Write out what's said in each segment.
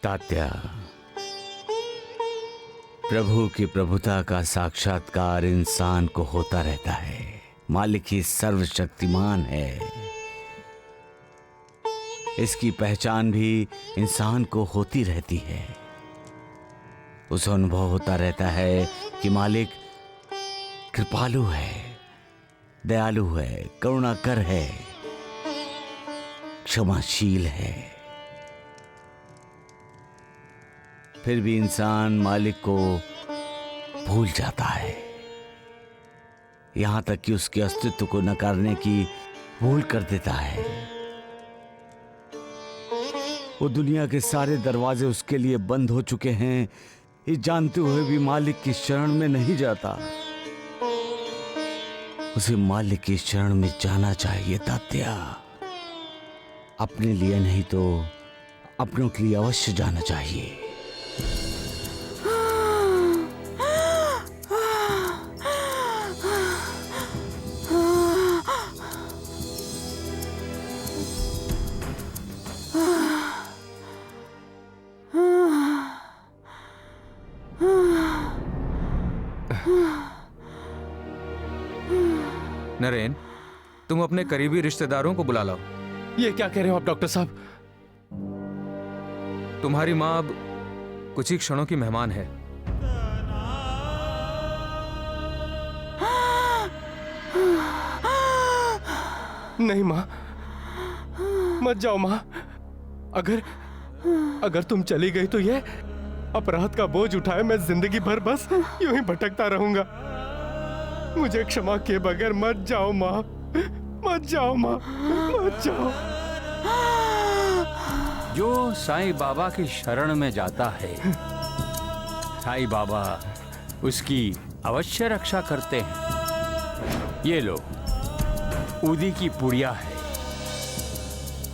तात्या, प्रभु की प्रभुता का साक्षात्कार इंसान को होता रहता है। मालिक ही सर्वशक्तिमान है। इसकी पहचान भी इंसान को होती रहती है। उसे अनुभव होता रहता है कि मालिक कृपालु है, दयालु है, करुणाकर है, क्षमाशील है। फिर भी इंसान मालिक को भूल जाता है, यहां तक कि उसके अस्तित्व को नकारने की भूल कर देता है। वो दुनिया के सारे दरवाजे उसके लिए बंद हो चुके हैं, ये जानते हुए भी मालिक की शरण में नहीं जाता। उसे मालिक की शरण में जाना चाहिए तात्या। अपने लिए नहीं तो अपनों के लिए अवश्य जाना चाहिए। नरेन, तुम अपने करीबी रिश्तेदारों को बुला लाओ। ये क्या कह रहे हो आप डॉक्टर साहब? तुम्हारी माँ अब कुछ ही क्षणों की मेहमान है। नहीं माँ, मत जाओ माँ। अगर तुम चली गई तो ये अपराध का बोझ उठाए मैं जिंदगी भर बस यूं ही भटकता रहूंगा। मुझे क्षमा किए बगैर मत जाओ माँ, मत जाओ माँ, मत जाओ। जो साईं बाबा की शरण में जाता है, साईं बाबा उसकी अवश्य रक्षा करते हैं। ये लो, ऊदी की पुड़िया है,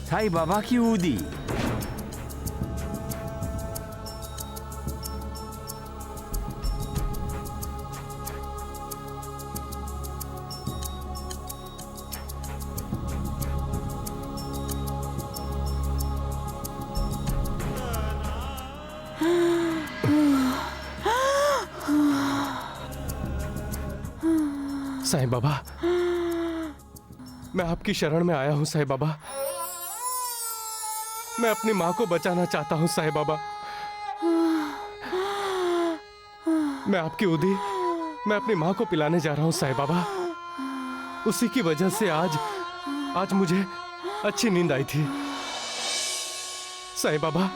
साईं बाबा की ऊदी। साईं बाबा, मैं आपकी शरण में आया हूं साईं बाबा। मैं अपनी मां को बचाना चाहता हूं साईं बाबा। मैं आपकी उदी मैं अपनी मां को पिलाने जा रहा हूं साईं बाबा। उसी की वजह से आज मुझे अच्छी नींद आई थी साईं बाबा।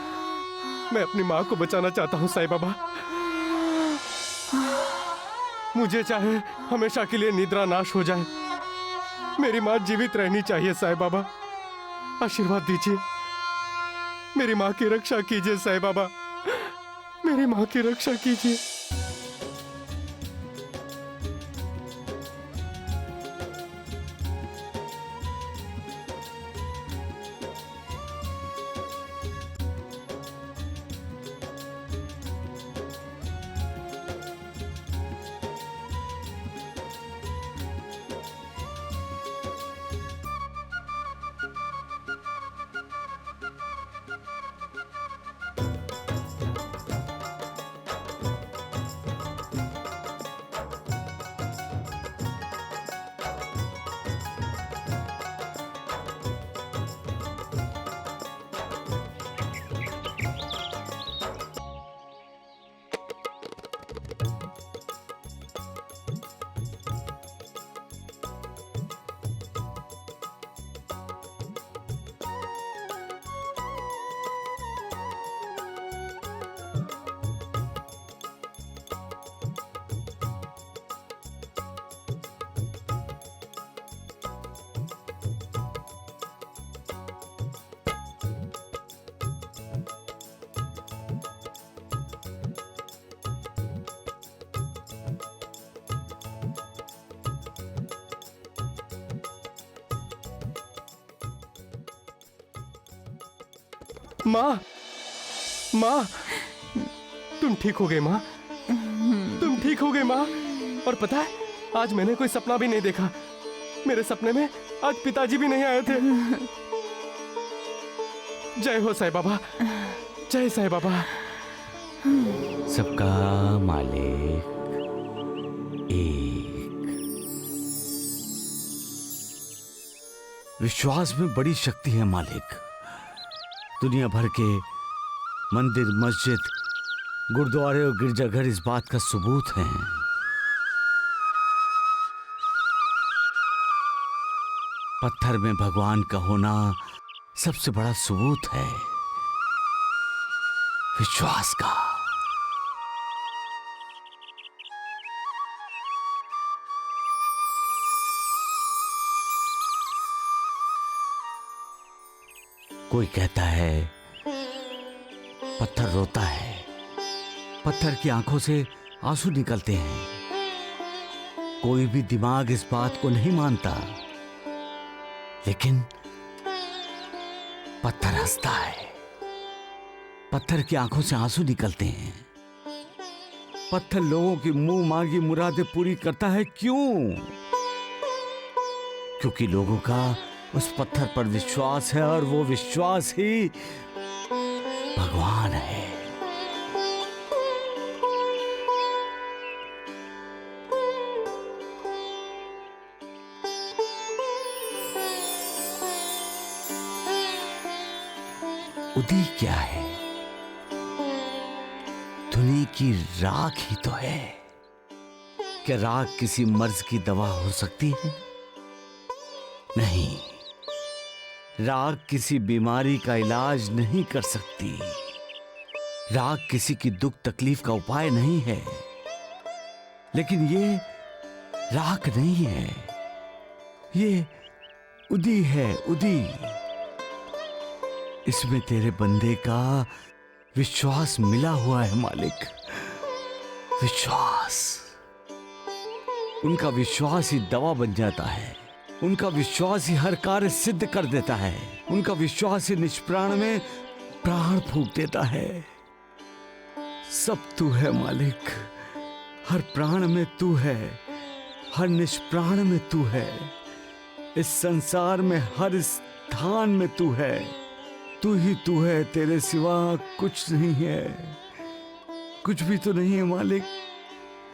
मैं अपनी मां को बचाना चाहता हूं साईं बाबा। मुझे चाहे हमेशा के लिए निद्रा नाश हो जाए, मेरी मां जीवित रहनी चाहिए साईं बाबा। आशीर्वाद दीजिए, मेरी मां की रक्षा कीजिए साईं बाबा, मेरी मां की रक्षा कीजिए। माँ, माँ, तुम ठीक हो गई माँ, तुम ठीक हो गई माँ। और पता है, आज मैंने कोई सपना भी नहीं देखा। मेरे सपने में आज पिताजी भी नहीं आए थे। जय हो साईं बाबा, जय साईं बाबा। सबका मालिक एक। विश्वास में बड़ी शक्ति है मालिक। दुनिया भर के मंदिर, मस्जिद, गुरुद्वारे और गिरजाघर इस बात का सबूत हैं। पत्थर में भगवान का होना सबसे बड़ा सबूत है विश्वास का। कोई कहता है पत्थर रोता है, पत्थर की आंखों से आंसू निकलते हैं। कोई भी दिमाग इस बात को नहीं मानता, लेकिन पत्थर हंसता है। पत्थर की आंखों से आंसू निकलते हैं। पत्थर लोगों की मुंह मांगी मुरादें पूरी करता है। क्यों? क्योंकि लोगों का उस पत्थर पर विश्वास है और वो विश्वास ही भगवान है। उदी क्या है? धुनी की राख ही तो है। क्या राख किसी मर्ज की दवा हो सकती है? नहीं, राख किसी बीमारी का इलाज नहीं कर सकती। राख किसी की दुख तकलीफ का उपाय नहीं है। लेकिन ये राख नहीं है, ये उदी है, उदी। इसमें तेरे बंदे का विश्वास मिला हुआ है मालिक। विश्वास, उनका विश्वास ही दवा बन जाता है। उनका विश्वास ही हर कार्य सिद्ध कर देता है। उनका विश्वास ही निष्प्राण में प्राण फूंक देता है। सब तू है मालिक, हर प्राण में तू है, हर निष्प्राण में तू है। इस संसार में हर स्थान में तू है। तू ही तू है, तेरे सिवा कुछ नहीं है। कुछ भी तो नहीं है मालिक,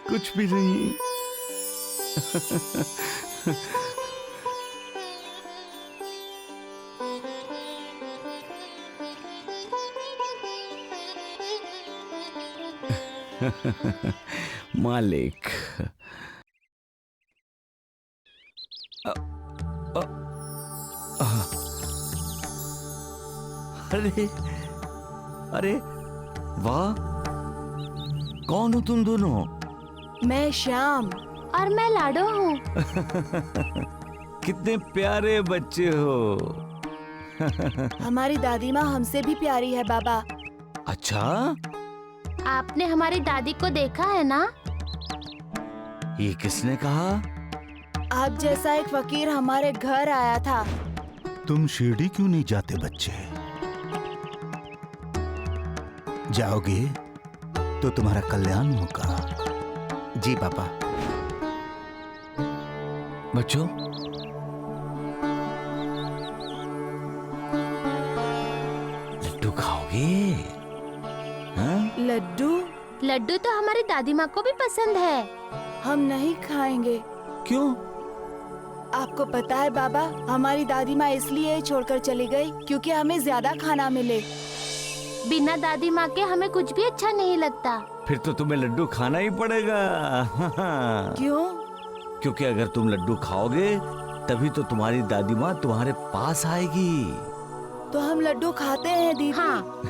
कुछ भी नहीं। मालिक, अरे अरे वाह, कौन हो तुम दोनों? मैं श्याम और मैं लाडो हूँ। कितने प्यारे बच्चे हो। हमारी दादी माँ हमसे भी प्यारी है बाबा। अच्छा, आपने हमारी दादी को देखा है ना? ये किसने कहा? आप जैसा एक फकीर हमारे घर आया था। तुम शिरडी क्यों नहीं जाते बच्चे? जाओगे तो तुम्हारा कल्याण होगा। जी पापा। बच्चों, लड्डू खाओगे? हाँ? लड्डू? लड्डू तो हमारी दादी माँ को भी पसंद है। हम नहीं खाएंगे। क्यों? आपको पता है बाबा, हमारी दादी माँ इसलिए छोड़कर चली गई क्योंकि हमें ज्यादा खाना मिले। बिना दादी माँ के हमें कुछ भी अच्छा नहीं लगता। फिर तो तुम्हें लड्डू खाना ही पड़ेगा। क्यों? क्योंकि अगर तुम लड्डू खाओगे तभी तो तुम्हारी दादी माँ तुम्हारे पास आएगी। तो हम लड्डू खाते हैं दीदी। हाँ।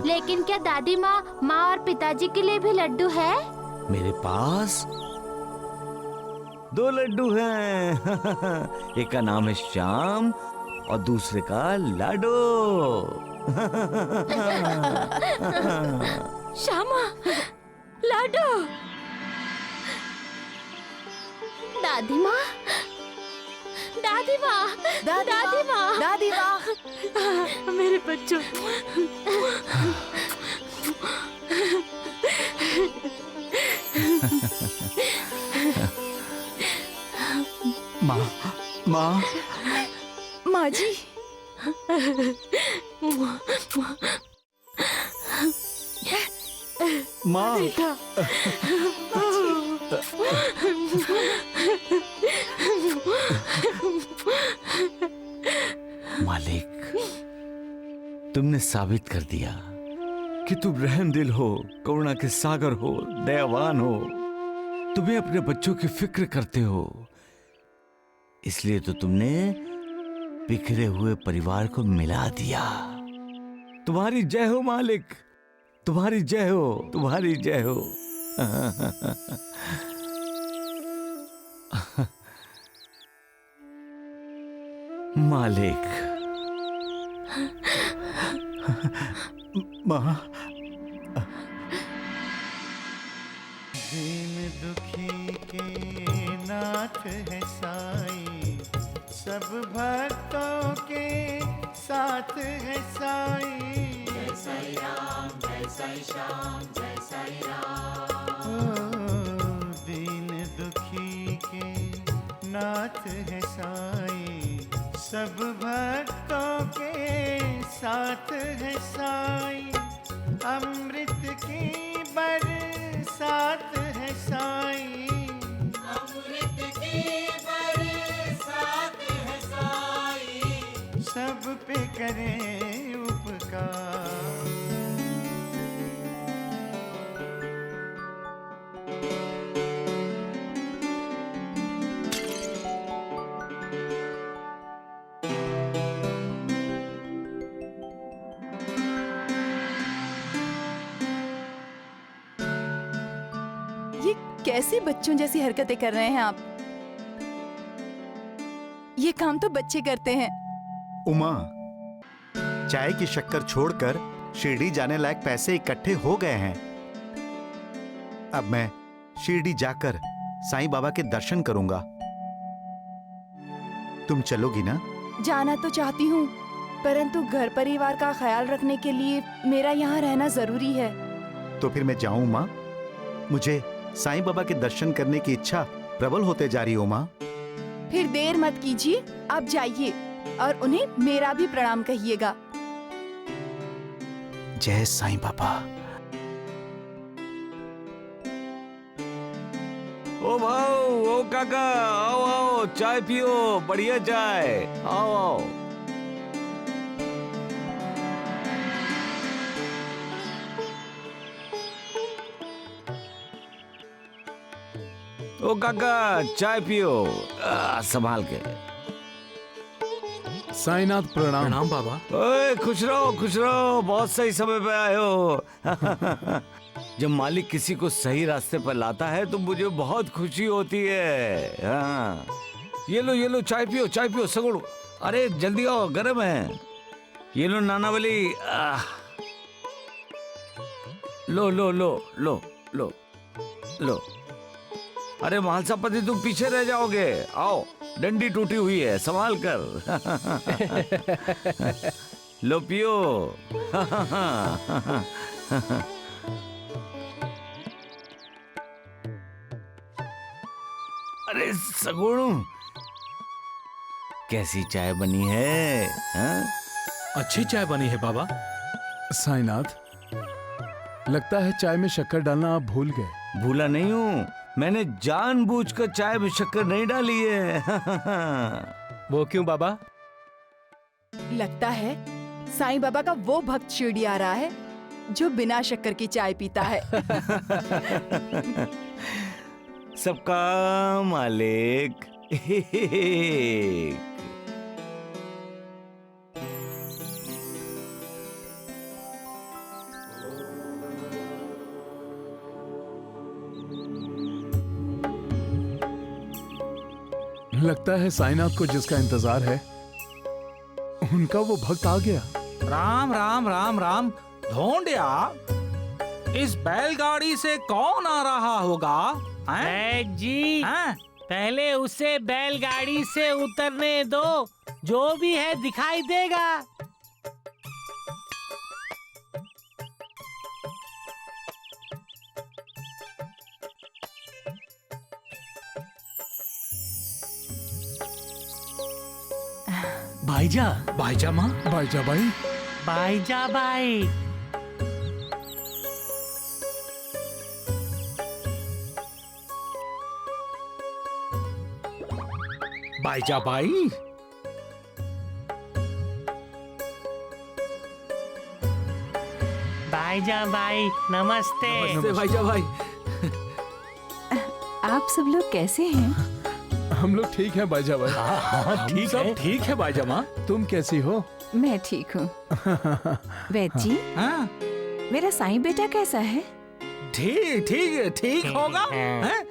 लेकिन क्या दादी माँ और पिताजी के लिए भी लड्डू है? मेरे पास 2 लड्डू हैं। एक का नाम है श्याम और दूसरे का लाडो। श्यामा, लाडो, दादी माँ, दादी माँ, दादी माँ, दादी माँ। मेरे बच्चों। माँ, माँ, माँ जी। माँ बेटा मालिक, तुमने साबित कर दिया कि तुम रहमदिल हो, करुणा के सागर हो, दयावान हो। तुम्हें अपने बच्चों की फिक्र करते हो, इसलिए तो तुमने बिखरे हुए परिवार को मिला दिया। तुम्हारी जय हो मालिक, तुम्हारी जय हो, तुम्हारी जय हो। मालिक, माँ दीन दुखी के नाथ है साईं, सब भक्तों के साथ है साईं। जय साईं राम, जय साईं श्याम, जय साईं राम। दीन दुखी के नाथ है साईं, सब भक्तों के साथ है साईं। अमृत की बरसात है साईं, अमृत की बरसात है साईं। सब पे करे उपकार। ये कैसी बच्चों जैसी हरकतें कर रहे हैं आप? ये काम तो बच्चे करते हैं। उमा, चाय की शक्कर छोड़कर शिरडी जाने लायक पैसे इकट्ठे हो गए हैं। अब मैं शिरडी जाकर साईं बाबा के दर्शन करूंगा। तुम चलोगी ना? जाना तो चाहती हूँ, परंतु घर परिवार का ख्याल रखने के लिए मेरा यहाँ रहना जरूरी है। तो फिर मैं जाऊं माँ? मुझे साईं बाबा के दर्शन करने की इच्छा प्रबल होते जा रही हो माँ। फिर देर मत कीजिए, आप जाइए और उन्हें मेरा भी प्रणाम कहिएगा। जय साईं बाबा। ओ भाऊ, ओ काका, आओ आओ, चाय पियो, बढ़िया चाय, आओ आओ। ओ काका, चाय पियो, संभाल के। साईनाथ प्रणाम। प्रणाम बाबा। ओए खुश रहो, बहुत सही समय पे आए हो। जब मालिक किसी को सही रास्ते पर लाता है तो मुझे बहुत खुशी होती है। हाँ। ये लो चाय पियो सगुड़। अरे जल्दी आओ, गर्म है। ये लो नानावली। लो लो लो लो लो लो। अरे महालसापति, तुम पीछे रह जाओगे। आओ, डंडी टूटी हुई है, संभाल कर। लो पियो। अरे सगुण, कैसी चाय बनी है? हाँ? अच्छी चाय बनी है बाबा। साईनाथ, लगता है चाय में शक्कर डालना आप भूल गए। भूला नहीं हूँ, मैंने जानबूझकर चाय में शक्कर नहीं डाली है। वो क्यों बाबा? लगता है साईं बाबा का वो भक्त शिरडी आ रहा है जो बिना शक्कर की चाय पीता है। सबका मालिक। लगता है साईनाथ को जिसका इंतजार है उनका वो भक्त आ गया। राम राम राम राम। ढोंडिया, इस बैलगाड़ी से कौन आ रहा होगा? जी हैं? पहले उसे बैलगाड़ी से उतरने दो, जो भी है दिखाई देगा। भाईजा माँ। भाईजा भाई। भाईजा भाई, बाईजा बाई। भाईजा भाई नमस्ते। नमस्ते भाईजा भाई। आप सब लोग कैसे हैं? हम लोग ठीक हैं बाईजा भाई। हाँ ठीक है, ठीक है बाईजा माँ। तुम कैसी हो? मैं ठीक हूँ। वैद जी, हाँ मेरा साईं बेटा कैसा है? ठीक ठीक ठीक होगा हैं?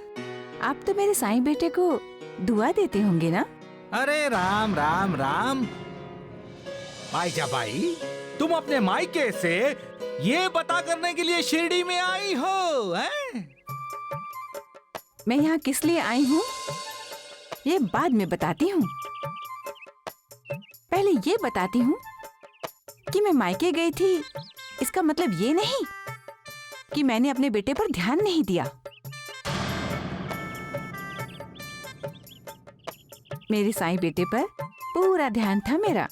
आप तो मेरे साईं बेटे को दुआ देते होंगे ना? अरे राम राम राम। बाईजा बाई, तुम अपने मायके से ये पता करने के लिए शिरडी में आई हो हैं? मैं यहाँ किस लिए आई हूँ ये बाद में बताती हूँ। पहले ये बताती हूँ कि मैं मायके गई थी, इसका मतलब ये नहीं कि मैंने अपने बेटे पर ध्यान नहीं दिया। मेरे साईं बेटे पर पूरा ध्यान था मेरा।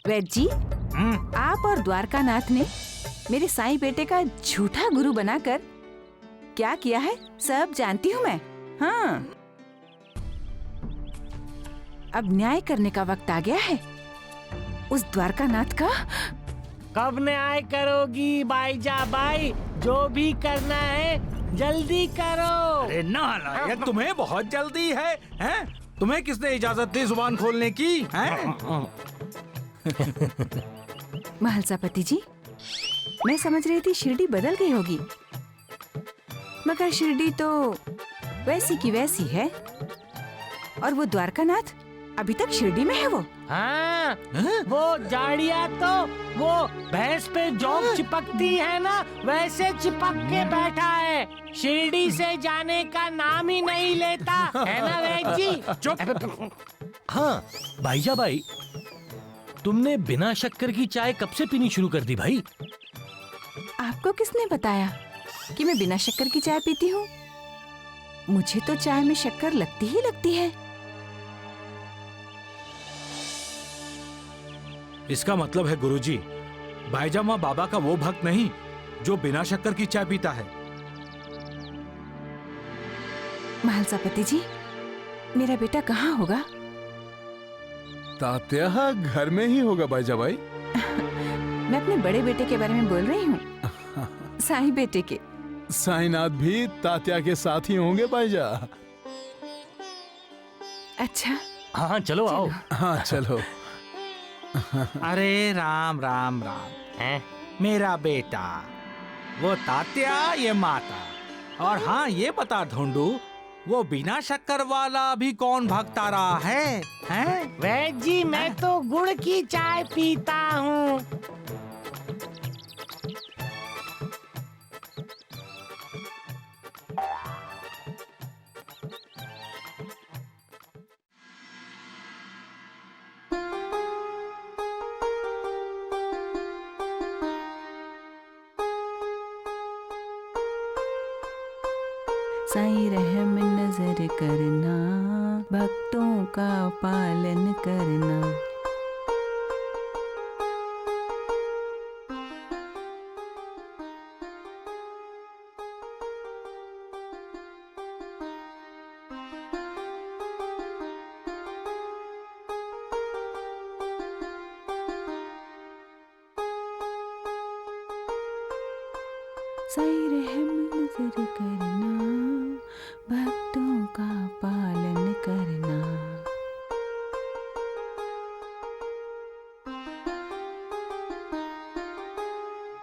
वैद जी, आप और द्वारकानाथ ने मेरे साईं बेटे का झूठा गुरु बनाकर क्या किया है सब जानती हूँ मैं। हाँ, अब न्याय करने का वक्त आ गया है उस द्वारकानाथ का। कब न्याय करोगी बाईजा बाई? जो भी करना है जल्दी करो। अरे नालायक, तुम्हें बहुत जल्दी है हैं? तुम्हें किसने इजाजत दी जुबान खोलने की हैं? महलसापति जी, मैं समझ रही थी शिरडी बदल गई होगी, मगर शिरडी तो वैसी की वैसी है। और वो द्वारकानाथ अभी तक शिरडी में है वो। हाँ, वो जाड़िया तो वो भैंस पे जोंक चिपकती है ना, वैसे चिपक के बैठा है। शिरडी से जाने का नाम ही नहीं लेता है ना वैद जी? चुप। हाँ भाईजा भाई, तुमने बिना शक्कर की चाय कब से पीनी शुरू कर दी भाई? आपको किसने बताया कि मैं बिना शक्कर की चाय पीती हूँ? मुझे तो चाय में शक्कर लगती ही लगती है। इसका मतलब है गुरुजी, बाईजामा बाबा का वो भक्त नहीं जो बिना शक्कर की चाय पीता है। महलसापति जी, मेरा बेटा कहाँ होगा? तात्या घर में ही होगा बाईजा भाई। मैं अपने बड़े बेटे के बारे में बोल रही हूँ, साईं बेटे के। साईनाथ भी तात्या के साथ ही होंगे बाईजा। अच्छा हाँ चलो आओ। हाँ चलो। अरे राम राम राम हैं? मेरा बेटा, वो तात्या ये माता। और हाँ ये बता ढूंढू, वो बिना शक्कर वाला भी कौन भक्त आ रहा है हैं? वैद जी, मैं तो गुड़ की चाय पीता हूँ। साईं रहम नजर करना, भक्तों का पालन करना। साईं रहम नजर करना, भक्तों का पालन करना।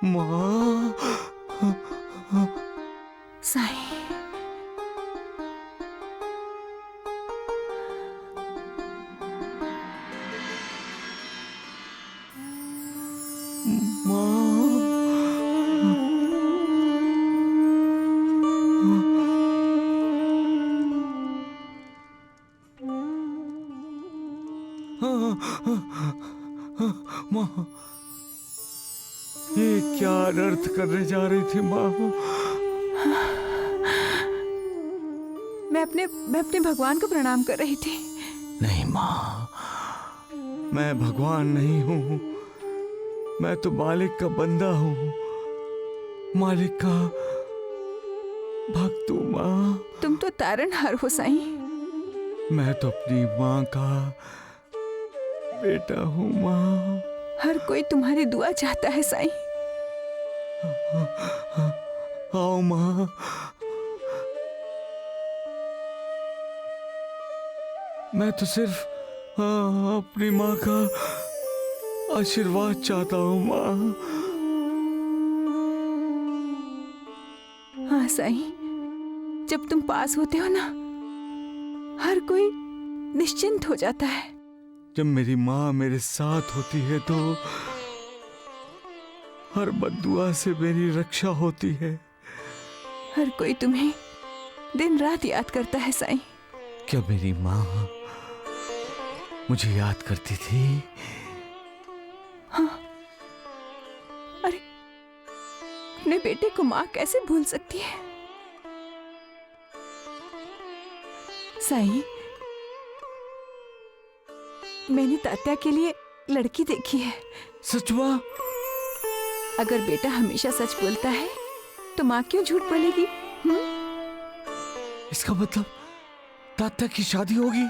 माँ, साईं, ये क्या अनर्थ करने जा रही थी माँ? मैं अपने भगवान को प्रणाम कर रही थी। नहीं माँ, मैं भगवान नहीं हूँ। मैं तो मालिक का बंदा हूँ, मालिक का भक्त हूँ माँ। तुम तो तारनहार हो साईं। मैं तो अपनी माँ का बेटा हूँ माँ। हर कोई तुम्हारी दुआ चाहता है साईं। आओ माँ। मैं तो सिर्फ अपनी माँ का आशीर्वाद चाहता हूँ माँ। हाँ साईं, जब तुम पास होते हो ना, हर कोई निश्चिंत हो जाता है। जब मेरी माँ मेरे साथ होती है तो हर बद्दुआ से मेरी रक्षा होती है। हर कोई तुम्हें दिन रात याद करता है साईं। क्या मेरी माँ मुझे याद करती थी? हाँ। अरे, अपने बेटे को माँ कैसे भूल सकती है? साईं, मैंने तात्या के लिए लड़की देखी है। सच माँ? अगर बेटा हमेशा सच बोलता है तो माँ क्यों झूठ बोलेगी? इसका मतलब तात्या की शादी होगी।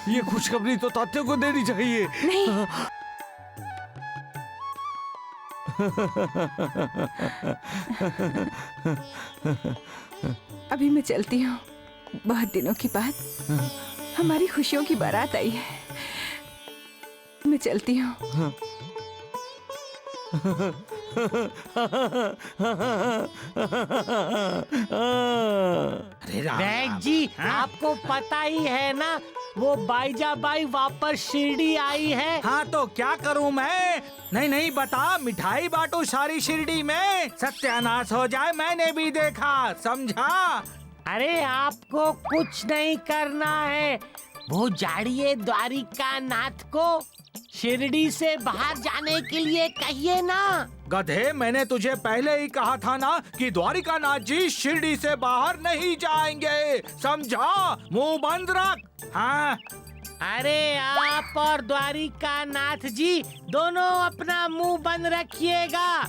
ये खुशखबरी तो तात्या को देनी चाहिए। नहीं। अभी मैं चलती हूँ। बहुत दिनों के बाद हमारी खुशियों की बारात आई है। मैं चलती हूँ। बैग जी, आपको पता ही है ना, वो बाईजाबाई वापस शिरडी आई है। हाँ तो क्या करूँ मैं? नहीं बता, मिठाई बांटू सारी शिरडी में, सत्यानाश हो जाए। मैंने भी देखा, समझा? अरे आपको कुछ नहीं करना है। वो जाड़िए द्वारिका नाथ को शिरडी से बाहर जाने के लिए कहिए ना। गधे, मैंने तुझे पहले ही कहा था ना कि द्वारिका नाथ जी शिरडी से बाहर नहीं जाएंगे, समझा? मुंह बंद रख। हाँ। अरे आप और द्वारिका नाथ जी दोनों अपना मुंह बंद रखिएगा।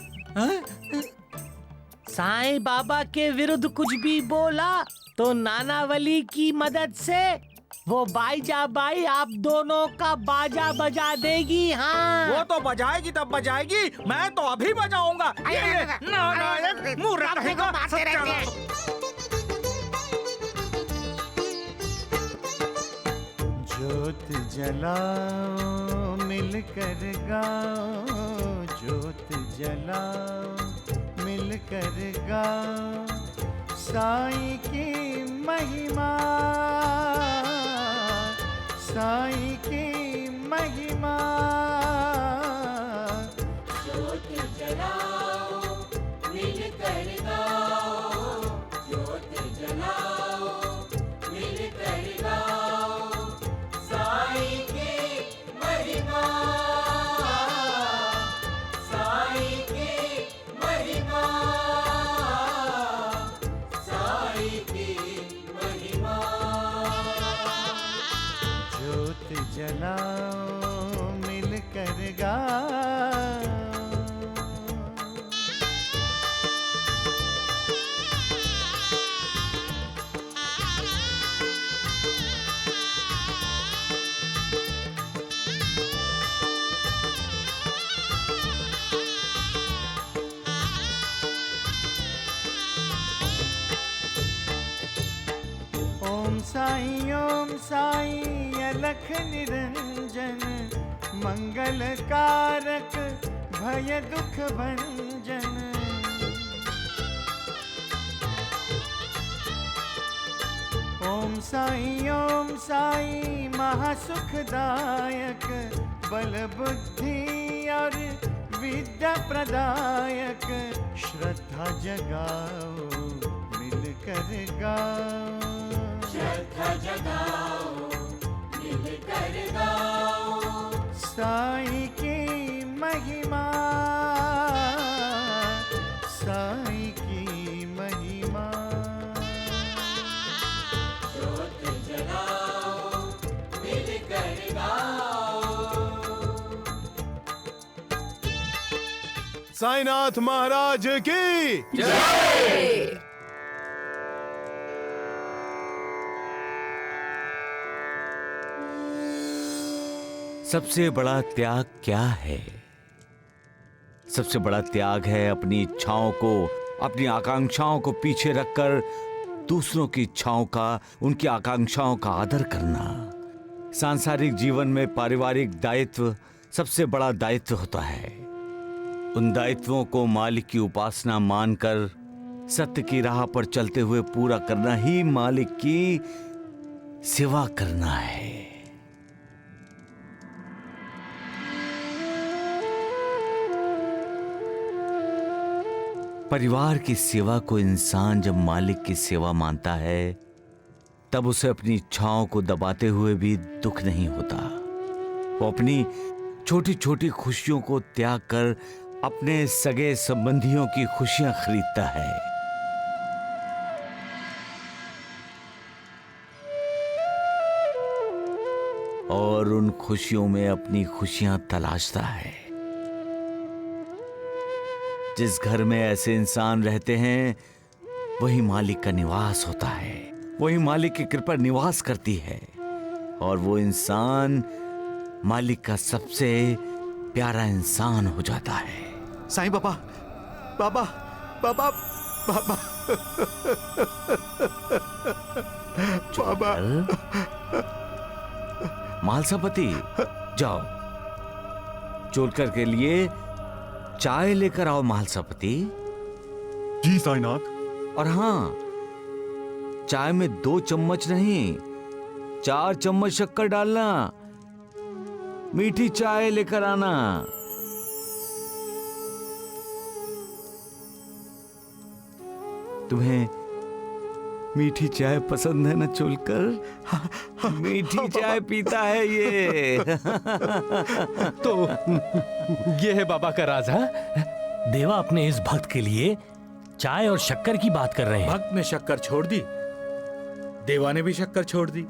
साईं बाबा के विरुद्ध कुछ भी बोला तो नानावली की मदद से वो बाईजाबाई आप दोनों का बाजा बजा देगी। हाँ, वो तो बजाएगी तब बजाएगी, मैं तो अभी बजाऊंगा। नालायक, मुंह रखेगा। जोत जलाओ मिलकर गाओ, जोत जलाओ मिलकर गाओ, साईं की महिमा, साईं की महिमा। जोत जलाओ मिलकर गाओ, जोत जलाओ मिलकर गाओ, साईं की महिमा, साईं की महिमा, साईं की महिमा। जोत जलाओ मिलकर गाओ। ओम साईं अलख निरंजन, मंगल कारक भय दुख भंजन। ओम साईं महासुखदायक, बल बुद्धि और विद्या प्रदायक। श्रद्धा जगाओ मिलकर गाओ, श्रद्धा जगाओ मिलकर गाओ, साईं की महिमा, साईं की महिमा। जोत जलाओ मिलकर गाओ। साईनाथ महाराज की जय। सबसे बड़ा त्याग क्या है? सबसे बड़ा त्याग है अपनी इच्छाओं को, अपनी आकांक्षाओं को पीछे रखकर दूसरों की इच्छाओं का, उनकी आकांक्षाओं का आदर करना। सांसारिक जीवन में पारिवारिक दायित्व सबसे बड़ा दायित्व होता है। उन दायित्वों को मालिक की उपासना मानकर सत्य की राह पर चलते हुए पूरा करना ही मालिक की सेवा करना है। परिवार की सेवा को इंसान जब मालिक की सेवा मानता है, तब उसे अपनी इच्छाओं को दबाते हुए भी दुख नहीं होता। वो अपनी छोटी छोटी खुशियों को त्याग कर अपने सगे संबंधियों की खुशियां खरीदता है। और उन खुशियों में अपनी खुशियां तलाशता है। जिस घर में ऐसे इंसान रहते हैं, वही मालिक का निवास होता है, वही मालिक की कृपा निवास करती है, और वो इंसान मालिक का सबसे प्यारा इंसान हो जाता है। साईं बाबा, बाबा, बाबा, बाबा, बाबा। मालसापति, जाओ चोलकर के लिए चाय लेकर आओ। मालसापति। जी साईनाथ। और हाँ, चाय में 2 चम्मच नहीं, 4 चम्मच शक्कर डालना। मीठी चाय लेकर आना। तुम्हें मीठी चाय पसंद है ना चोलकर? मीठी चाय पीता है ये। तो ये है बाबा का राज। देवा अपने इस भक्त के लिए चाय और शक्कर की बात कर रहे हैं। भक्त ने शक्कर छोड़ दी, देवा ने भी शक्कर छोड़ दी।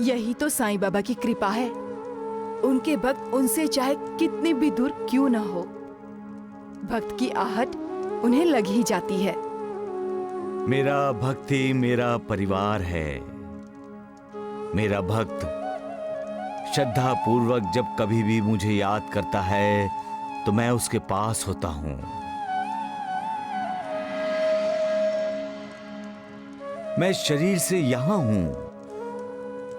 यही तो साईं बाबा की कृपा है। उनके भक्त उनसे चाहे कितने भी दूर क्यों ना हो, भक्त की आहट उन्हें लग ही जाती है। मेरा भक्त ही मेरा परिवार है। मेरा भक्त श्रद्धा पूर्वक जब कभी भी मुझे याद करता है, तो मैं उसके पास होता हूं। मैं शरीर से यहां हूं,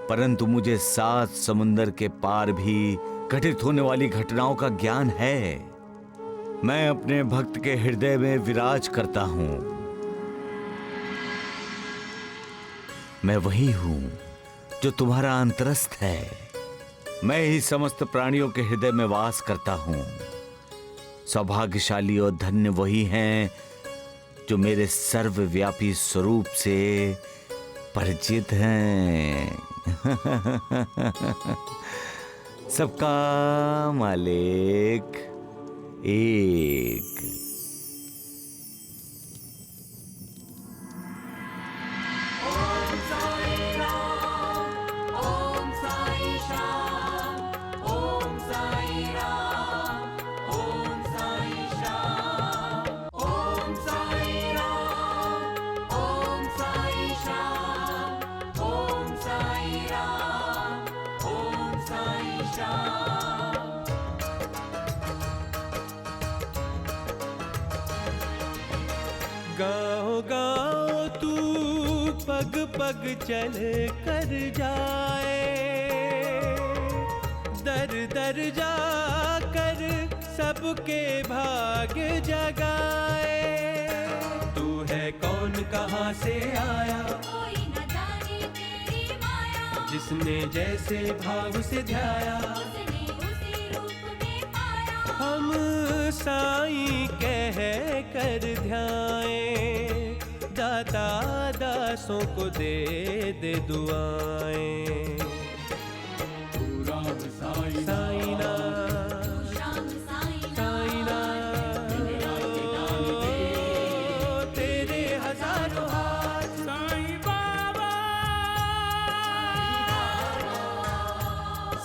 परंतु मुझे 7 समुंदर के पार भी घटित होने वाली घटनाओं का ज्ञान है। मैं अपने भक्त के हृदय में विराज करता हूं। मैं वही हूं जो तुम्हारा अंतरस्थ है। मैं ही समस्त प्राणियों के हृदय में वास करता हूं। सौभाग्यशाली और धन्य वही हैं जो मेरे सर्वव्यापी स्वरूप से परिचित हैं। सबका मालिक एक। गाओ गाओ तू पग पग चल कर जाए, दर दर जाकर सबके भाग्य जगाए। तू है कौन, कहाँ से आया, कोई न जाने तेरी माया। जिसने जैसे भाव से ध्याया, उसने उसी रूप में पाया। हम साईं कह कर ध्याए, दाता दासों को दे दे दुआएं। साईं तेरे हजारों हाथ साईं बाबा,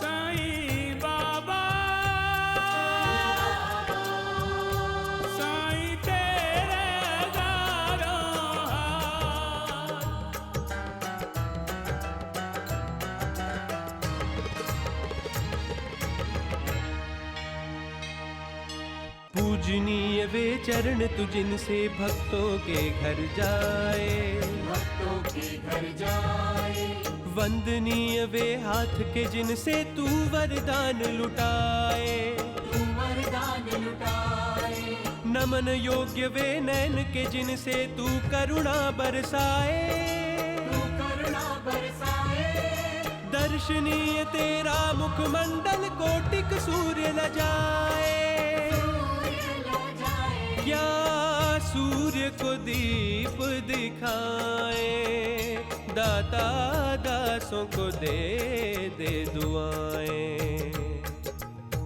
साईं बाबा, साईं तेरे हजारों हाथ। पूजनीय वे चरण तू जिनसे भक्तों के घर जाए, भक्तों के घर जाए। वंदनीय वे हाथ के जिनसे तू वरदान लुटाए, तू वरदान लुटाए। नमन योग्य वे नैन के जिनसे तू करुणा बरसाए, तू करुणा बरसाए। दर्शनीय तेरा मुखमंडल कोटिक सूर्य न जाए, क्या सूर्य को दीप दिखाए। दाता दासों को दे दे दुआएं।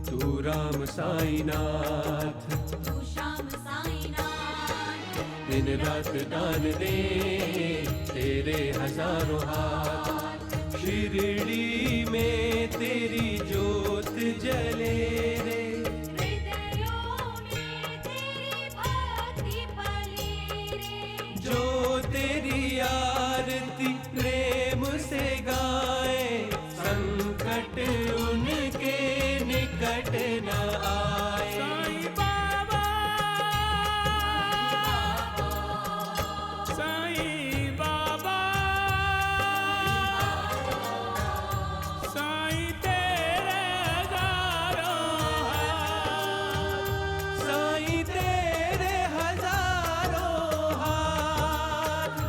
तू राम साईनाथ, तू श्याम साईनाथ। दिन रात दान दे तेरे हजारों हाथ। शिरडी में तेरी जोत जले रे, जो तेरी आरती प्रेम से गाए। संकट उनके निकट न आए। साईं बाबा, साईं बाबा, साईं तेरे हजारों हाथ, साईं तेरे हजारों हाथ।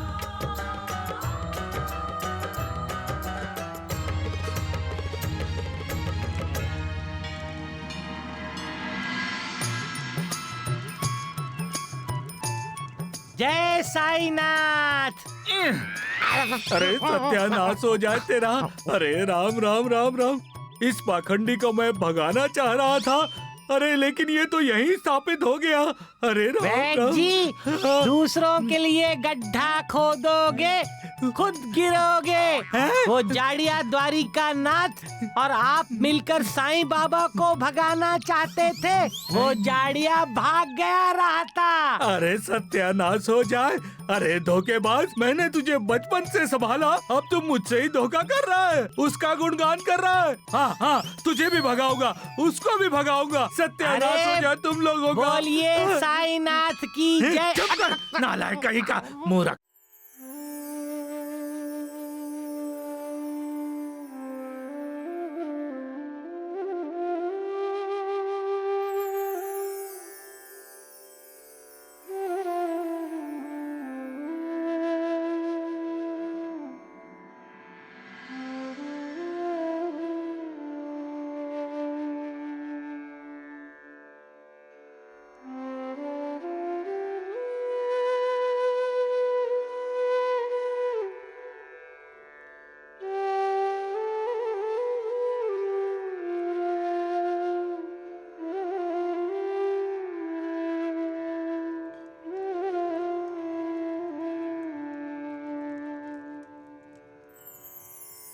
जय साईनाथ। अरे सत्यानाश हो जाए तेरा। अरे राम राम राम राम। इस पाखंडी को मैं भगाना चाह रहा था, अरे लेकिन ये तो यहीं स्थापित हो गया। अरे राम वैद राम। जी, दूसरों के लिए गड्ढा खोदोगे, खुद गिरोगे। वो जाड़िया द्वारिका नाथ और आप मिलकर साईं बाबा को भगाना चाहते थे, वो जाड़िया भाग गया रहता। अरे सत्यानाश हो जाए। अरे धोखेबाज, मैंने तुझे बचपन से संभाला, अब तुम मुझसे ही धोखा कर रहा है, उसका गुणगान कर रहा है। हाँ हाँ, तुझे भी भगाऊंगा, उसको भी भगाऊंगा। सत्यानाश हो जाए तुम लोगों का। बोलिए साईनाथ की जय। चुप कर, नालायक कहीं का मूर्ख।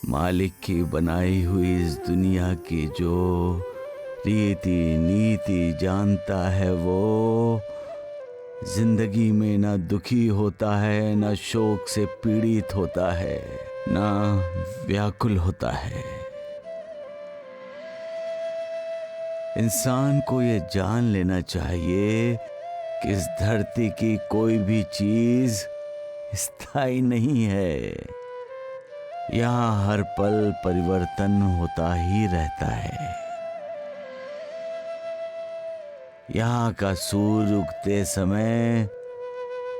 मालिक की बनाई हुई इस दुनिया की जो रीति नीति जानता है, वो जिंदगी में ना दुखी होता है, ना शोक से पीड़ित होता है, ना व्याकुल होता है। इंसान को ये जान लेना चाहिए कि इस धरती की कोई भी चीज स्थायी नहीं है। यहाँ हर पल परिवर्तन होता ही रहता है। यहाँ का सूर्य उगते समय,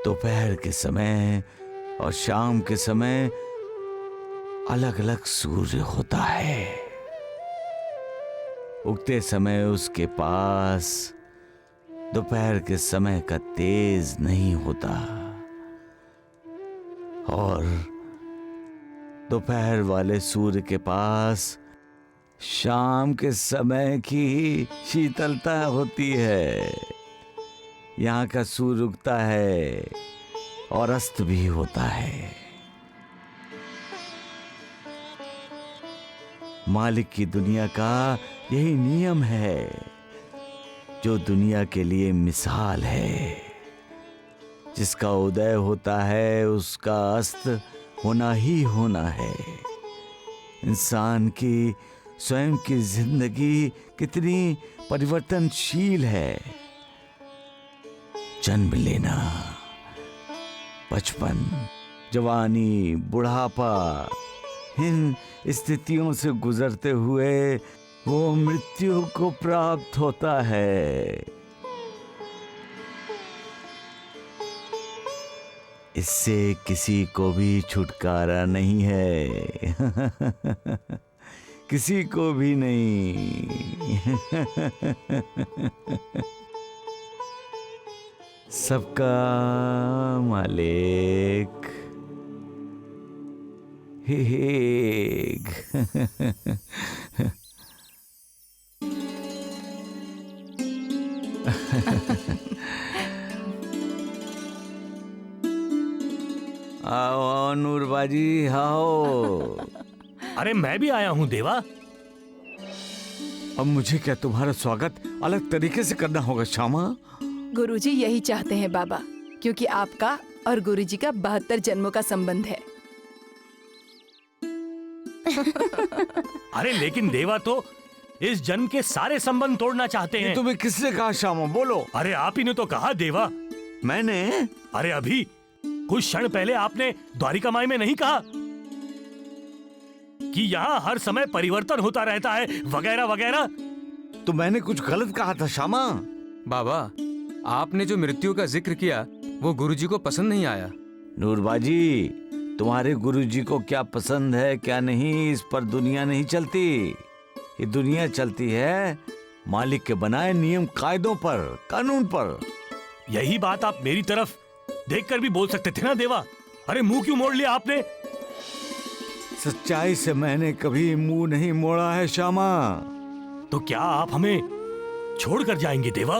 दोपहर के समय और शाम के समय अलग अलग सूर्य होता है। उगते समय उसके पास दोपहर के समय का तेज नहीं होता और दोपहर वाले सूर्य के पास शाम के समय की शीतलता होती है। यहाँ का सूर्य उगता है और अस्त भी होता है। मालिक की दुनिया का यही नियम है, जो दुनिया के लिए मिसाल है। जिसका उदय होता है उसका अस्त होना ही होना है। इंसान की स्वयं की जिंदगी कितनी परिवर्तनशील है। जन्म लेना, बचपन, जवानी, बुढ़ापा, इन स्थितियों से गुजरते हुए वो मृत्यु को प्राप्त होता है। इससे किसी को भी छुटकारा नहीं है। किसी को भी नहीं। सबका मालिक एक। आओ नूरबाजी, आओ। अरे मैं भी आया हूँ देवा। अब मुझे क्या तुम्हारा स्वागत अलग तरीके से करना होगा श्यामा? गुरुजी यही चाहते हैं बाबा, क्योंकि आपका और गुरुजी का 72 जन्मों का संबंध है। अरे लेकिन देवा तो इस जन्म के सारे संबंध तोड़ना चाहते हैं। तुम्हें किसने कहा श्यामा? बोलो। अरे आप ही ने तो कहा देवा। मैंने? अरे अभी कुछ क्षण पहले आपने द्वारिका माई में नहीं कहा कि यहाँ हर समय परिवर्तन होता रहता है वगैरह वगैरह? तो मैंने कुछ गलत कहा था श्यामा? बाबा, आपने जो मृत्यु का जिक्र किया वो गुरुजी को पसंद नहीं आया। नूरबाजी, तुम्हारे गुरुजी को क्या पसंद है क्या नहीं, इस पर दुनिया नहीं चलती। ये दुनिया चलती है मालिक के बनाए नियम कायदों पर, कानून पर। यही बात आप मेरी तरफ देखकर भी बोल सकते थे ना देवा। अरे मुंह क्यों मोड़ लिया आपने? सच्चाई से मैंने कभी मुंह नहीं मोड़ा है श्यामा। तो क्या आप हमें छोड़कर जाएंगे देवा?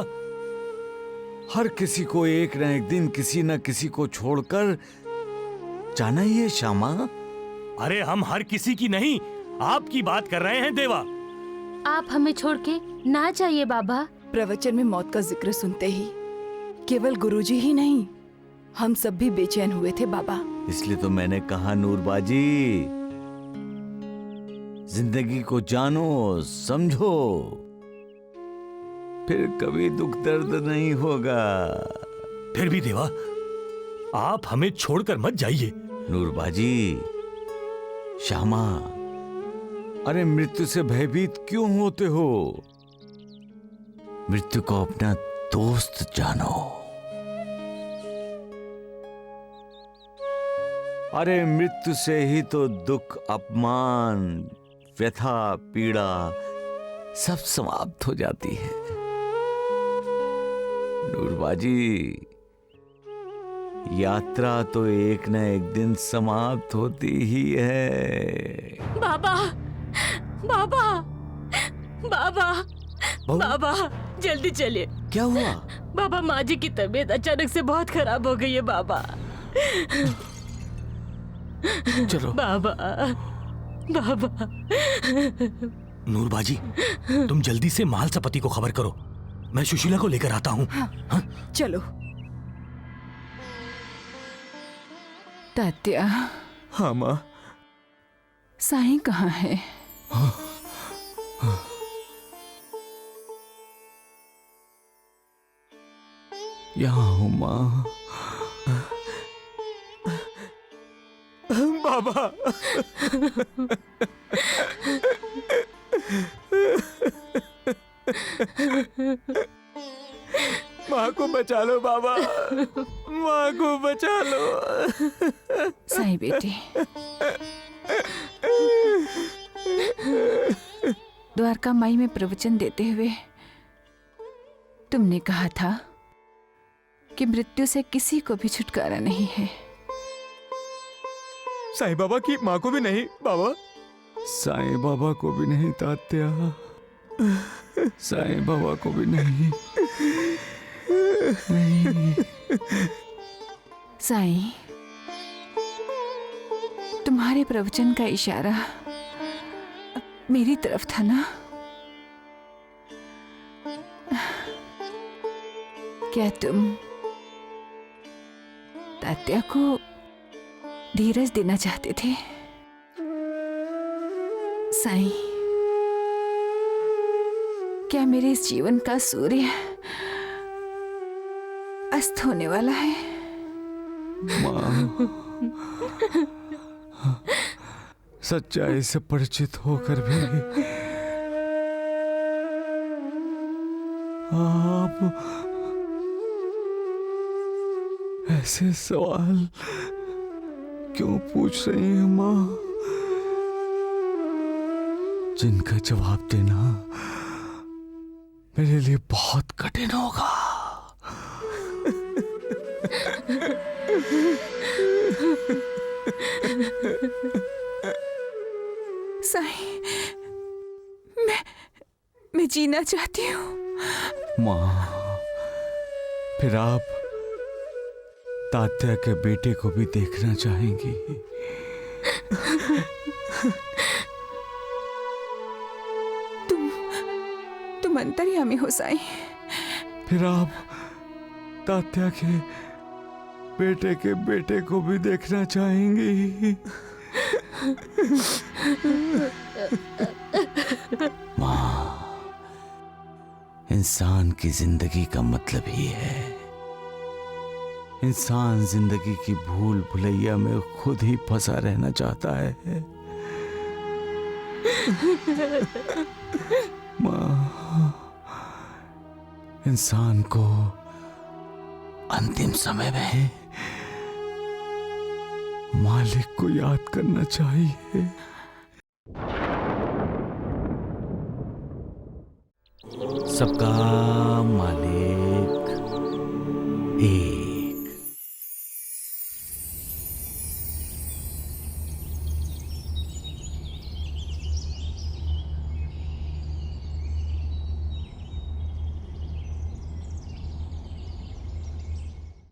हर किसी को एक न एक दिन किसी न किसी को छोड़कर जाना ही है श्यामा। अरे हम हर किसी की नहीं, आपकी बात कर रहे हैं देवा। आप हमें छोड़ के ना जाइए बाबा। प्रवचन में मौत का जिक्र सुनते ही केवल गुरुजी ही नहीं, हम सब भी बेचैन हुए थे बाबा। इसलिए तो मैंने कहा नूरबाजी, जिंदगी को जानो, समझो, फिर कभी दुख दर्द नहीं होगा। फिर भी देवा, आप हमें छोड़कर मत जाइए। नूरबाजी, श्यामा, अरे मृत्यु से भयभीत क्यों होते हो? मृत्यु को अपना दोस्त जानो। अरे मृत्यु से ही तो दुख, अपमान, व्यथा, पीड़ा सब समाप्त हो जाती है। नूरबाजी, यात्रा तो एक न एक दिन समाप्त होती ही है। बाबा, बाबा, बाबा, बाबा, जल्दी चलिए। क्या हुआ? बाबा, माँ जी की तबीयत अचानक से बहुत खराब हो गई है बाबा। चलो बाबा, बाबा। नूरबाजी, तुम जल्दी से माल सपति को खबर करो, मैं सुशीला को लेकर आता हूँ। हाँ? चलो। तात्या। हाँ माँ। साईं कहाँ है? यहाँ हूँ माँ। बाबा। माँ को बचा लो बाबा, माँ को बचा लो। साईं बेटी, द्वारका माई में प्रवचन देते हुए तुमने कहा था कि मृत्यु से किसी को भी छुटकारा नहीं है। साईं बाबा की माँ को भी नहीं बाबा। साईं बाबा को भी नहीं तात्या, साईं बाबा को भी नहीं। नहीं साईं, तुम्हारे प्रवचन का इशारा मेरी तरफ था ना? क्या तुम तात्या को धीरज देना चाहते थे? साईं, क्या मेरे इस जीवन का सूर्य अस्त होने वाला है। माँ, सच्चाई से परिचित होकर भी आप ऐसे सवाल क्यों पूछ रही हैं माँ, जिनका जवाब देना मेरे लिए बहुत कठिन होगा। साईं, मैं जीना चाहती हूँ। माँ, फिर आप तात्या के बेटे को भी देखना चाहेंगी? तुम अंतर्यामी हो साईं। फिर आप तात्या के बेटे को भी देखना चाहेंगी? माँ, इंसान की जिंदगी का मतलब ही है, इंसान जिंदगी की भूल भुलैया में खुद ही फंसा रहना चाहता है। माँ, इंसान को अंतिम समय में मालिक को याद करना चाहिए। सबका मालिक एक।